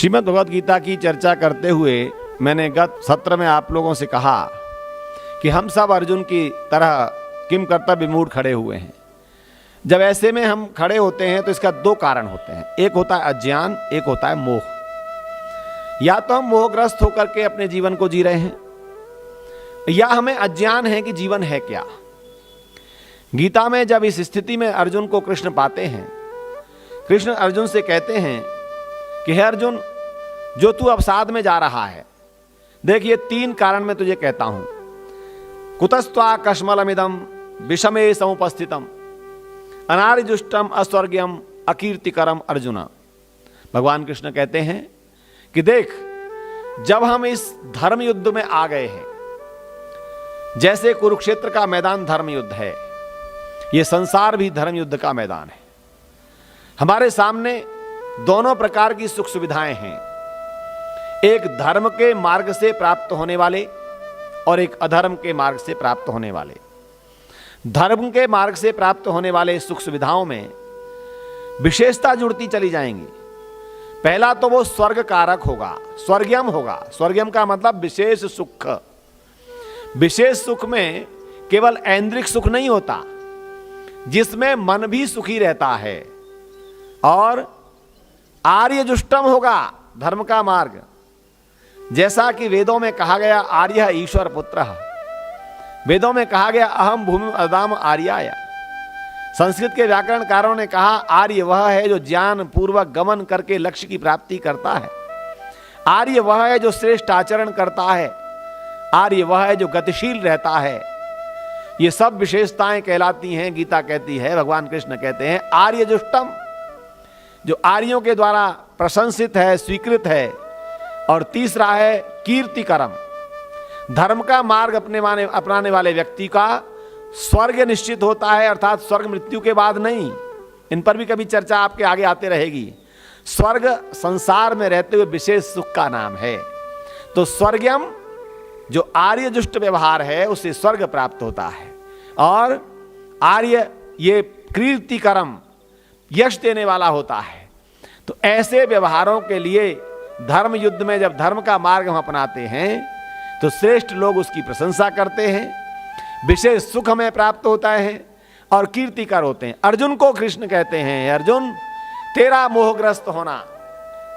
श्रीमद् भगवद गीता की चर्चा करते हुए मैंने गत सत्र में आप लोगों से कहा कि हम सब अर्जुन की तरह किम कर्तव्य विमूढ़ खड़े हुए हैं। जब ऐसे में हम खड़े होते हैं तो इसका दो कारण होते हैं, एक होता है अज्ञान, एक होता है मोह। या तो हम मोहग्रस्त होकर के अपने जीवन को जी रहे हैं, या हमें अज्ञान है कि जीवन है क्या। गीता में जब इस स्थिति में अर्जुन को कृष्ण पाते हैं, कृष्ण अर्जुन से कहते हैं कि हे अर्जुन, जो तू अवसाद में जा रहा है, देखिए तीन कारण मैं तुझे कहता हूं। कुतस्त्वा कश्मलमिदम विषमे समुपस्थितम अनार्यजुष्टम अस्वर्ग्यम अकीर्तिकरम अर्जुन। भगवान कृष्ण कहते हैं कि देख, जब हम इस धर्म युद्ध में आ गए हैं, जैसे कुरुक्षेत्र का मैदान धर्म युद्ध है, यह संसार भी धर्म युद्ध का मैदान है। हमारे सामने दोनों प्रकार की सुख सुविधाएं हैं, एक धर्म के मार्ग से प्राप्त होने वाले और एक अधर्म के मार्ग से प्राप्त होने वाले। धर्म के मार्ग से प्राप्त होने वाले सुख सुविधाओं में विशेषता जुड़ती चली जाएंगी। पहला तो वो स्वर्ग कारक होगा, स्वर्गयम होगा। स्वर्गयम का मतलब विशेष सुख। विशेष सुख में केवल ऐन्द्रिक सुख नहीं होता, जिसमें मन भी सुखी रहता है। और आर्यजुष्टम होगा धर्म का मार्ग, जैसा कि वेदों में कहा गया आर्य ईश्वर पुत्र। वेदों में कहा गया अहम भूमि अदाम आर्याय। संस्कृत के व्याकरणकारों ने कहा आर्य वह है जो ज्ञान पूर्वक गमन करके लक्ष्य की प्राप्ति करता है। आर्य वह है जो श्रेष्ठ आचरण करता है। आर्य वह है जो गतिशील रहता है। ये सब विशेषताएं कहलाती हैं। गीता कहती है, भगवान कृष्ण कहते हैं आर्यजुष्टम, जो आर्यों के द्वारा प्रशंसित है, स्वीकृत है। और तीसरा है कीर्तिकरम, धर्म का मार्ग अपनाने वाले व्यक्ति का स्वर्ग निश्चित होता है, अर्थात स्वर्ग मृत्यु के बाद नहीं। इन पर भी कभी चर्चा आपके आगे आते रहेगी। स्वर्ग संसार में रहते हुए विशेष सुख का नाम है। तो स्वर्गयम जो आर्यजुष्ट व्यवहार है, उससे स्वर्ग प्राप्त होता है। और आर्य ये कीर्तिकरम, यश देने वाला होता है। तो ऐसे व्यवहारों के लिए धर्म युद्ध में जब धर्म का मार्ग हम अपनाते हैं तो श्रेष्ठ लोग उसकी प्रशंसा करते हैं, विशेष सुख हमें प्राप्त होता है और कीर्तिकर होते हैं। अर्जुन को कृष्ण कहते हैं, अर्जुन तेरा मोहग्रस्त होना,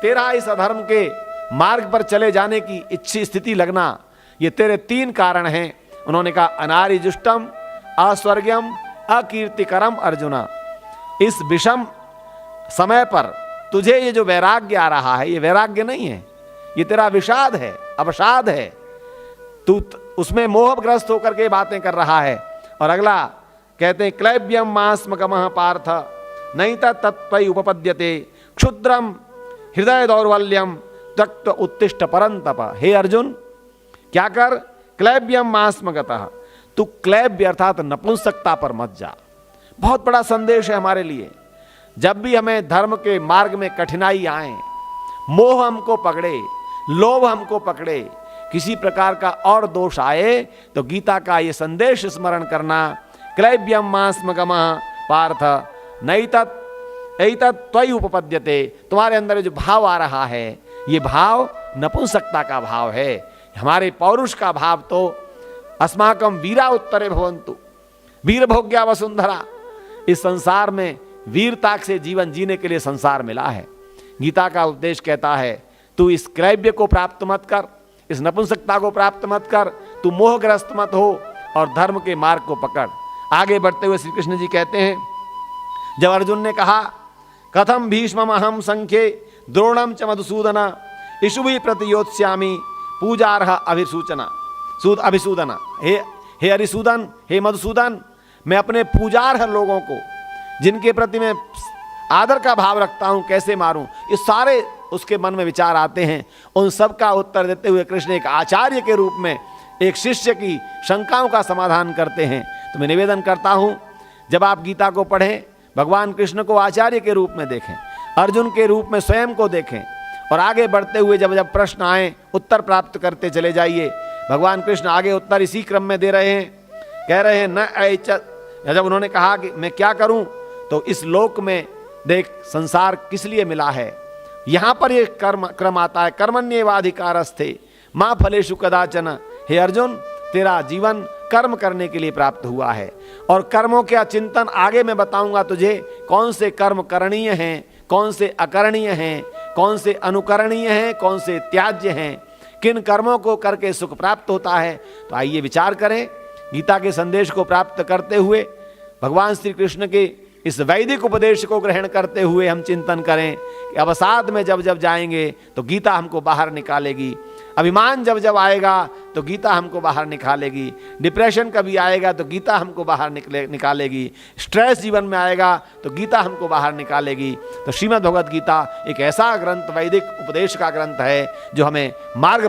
तेरा इस अधर्म के मार्ग पर चले जाने की इच्छी स्थिति लगना, ये तेरे तीन कारण हैं। उन्होंने कहा अनार्यजुष्टम, अस्वर्ग्यम, अकीर्तिकरम अर्जुन। इस विषम समय पर तुझे ये जो वैराग्य आ रहा है, ये वैराग्य नहीं है, ये तेरा विषाद है, अवसाद है। तू उसमें मोहग्रस्त होकर के बातें कर रहा है। और अगला कहते हैं क्लैब्यम मास्मगमः पार्थ नहीं तत्त्वयि उपपद्यते क्षुद्रम हृदय दौर्बल्यम त्यक्त उत्तिष्ठ परंतप। हे अर्जुन, क्या कर, क्लैब्यम मास्मगतः, तू क्लैब्य अर्थात नपुंसकता पर मत जा। बहुत बड़ा संदेश है हमारे लिए। जब भी हमें धर्म के मार्ग में कठिनाई आए, मोह हमको पकड़े, लोभ हमको पकड़े, किसी प्रकार का और दोष आए, तो गीता का ये संदेश स्मरण करना, क्लैब्यम मास्मगमः पार्थ नैतत् त्वयि उपपद्यते। तुम्हारे अंदर जो भाव आ रहा है, ये भाव नपुंसकता का भाव है। हमारे पौरुष का भाव तो अस्माकं वीरा उत्तरे भवन्तु, वीर भोग्या वसुंधरा। इस संसार में वीरता से जीवन जीने के लिए संसार मिला है। गीता का उपदेश कहता है तू इस क्लैब्य को प्राप्त मत कर, इस नपुंसकता को प्राप्त मत कर, तू मोहग्रस्त मत हो और धर्म के मार्ग को पकड़। आगे बढ़ते हुए श्री कृष्ण जी कहते हैं, जब अर्जुन ने कहा कथम भीष्मम अहम संख्ये द्रोणम च मधुसूदन इषुभि प्रतियोत्स्यामि पूजार्ह अभिसूदन। हे अरिसूदन, हे मधुसूदन, मैं अपने पूजार्ह लोगों को, जिनके प्रति मैं आदर का भाव रखता हूं, कैसे मारूं, ये सारे उसके मन में विचार आते हैं। उन सब का उत्तर देते हुए कृष्ण एक आचार्य के रूप में एक शिष्य की शंकाओं का समाधान करते हैं। तो मैं निवेदन करता हूं, जब आप गीता को पढ़ें, भगवान कृष्ण को आचार्य के रूप में देखें, अर्जुन के रूप में स्वयं को देखें, और आगे बढ़ते हुए जब जब प्रश्न आए उत्तर प्राप्त करते चले जाइए। भगवान कृष्ण आगे उत्तर इसी क्रम में दे रहे हैं, कह रहे हैं न ऐचत। जब उन्होंने कहा कि मैं क्या करूं, तो इस लोक में देख संसार किस लिए मिला है, यहां पर ये क्रम आता है, कर्मण्येवाधिकारस्ते मां फलेषु कदाचन। हे अर्जुन, तेरा जीवन कर्म करने के लिए प्राप्त हुआ है, और कर्मों का चिंतन आगे मैं बताऊंगा तुझे, कौन से कर्म करणीय हैं, कौन से अकरणीय हैं, कौन से अनुकरणीय हैं, कौन से त्याज्य हैं, किन कर्मों को करके सुख प्राप्त होता है। तो आइए विचार करें, गीता के संदेश को प्राप्त करते हुए, भगवान श्री कृष्ण के इस वैदिक उपदेश को ग्रहण करते हुए हम चिंतन करें कि अवसाद में जब जब जाएंगे तो गीता हमको बाहर निकालेगी, अभिमान जब जब आएगा तो गीता हमको बाहर निकालेगी, डिप्रेशन कभी आएगा तो गीता हमको बाहर निकालेगी, स्ट्रेस जीवन में आएगा तो गीता हमको बाहर निकालेगी। तो श्रीमद् भगवद गीता एक ऐसा ग्रंथ, वैदिक उपदेश का ग्रंथ है जो हमें मार्ग